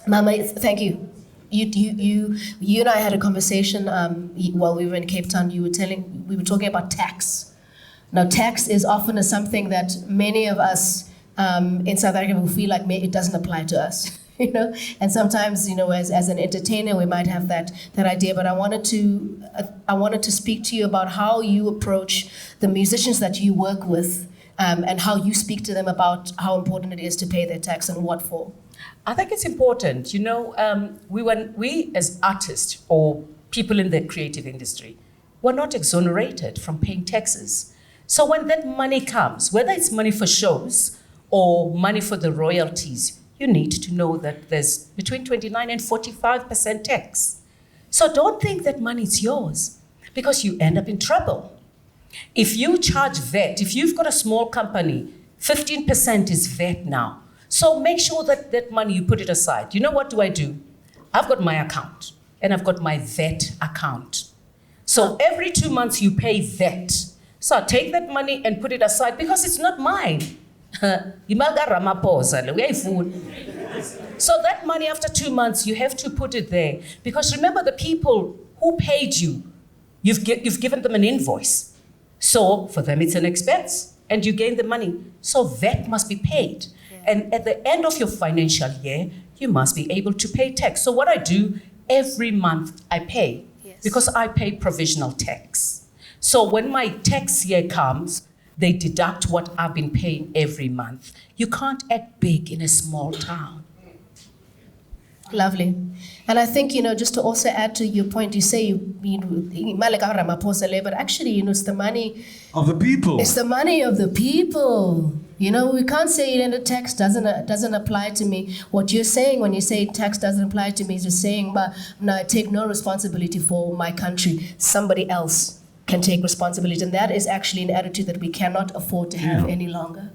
Mama, thank you. You and I had a conversation while we were in Cape Town. We were talking about tax. Now, tax is often something that many of us in South Africa will feel like it doesn't apply to us. And sometimes, as an entertainer, we might have that idea. But I wanted to speak to you about how you approach the musicians that you work with, and how you speak to them about how important it is to pay their tax and what for. I think it's important. We as artists or people in the creative industry, we're not exonerated from paying taxes. So when that money comes, whether it's money for shows or money for the royalties, you need to know that there's between 29 and 45% tax. So don't think that money is yours, because you end up in trouble. If you charge VAT, if you've got a small company, 15% is VAT now. So make sure that money, you put it aside. You know what do? I've got my account and I've got my VAT account. So every 2 months you pay VAT. So I take that money and put it aside because it's not mine. So that money after 2 months, you have to put it there. Because remember, the people who paid you, you've given them an invoice. So for them, it's an expense and you gain the money. So VAT must be paid. Yeah. And at the end of your financial year, you must be able to pay tax. So what I do, every month I pay, because I pay provisional tax. So when my tax year comes, they deduct what I've been paying every month. You can't act big in a small town. Lovely. And I think, just to also add to your point, you say but actually, it's the money of the people. It's the money of the people. We can't say the tax doesn't apply to me. What you're saying when you say tax doesn't apply to me is just saying, but no, I take no responsibility for my country. Somebody else can take responsibility. And that is actually an attitude that we cannot afford to have any longer.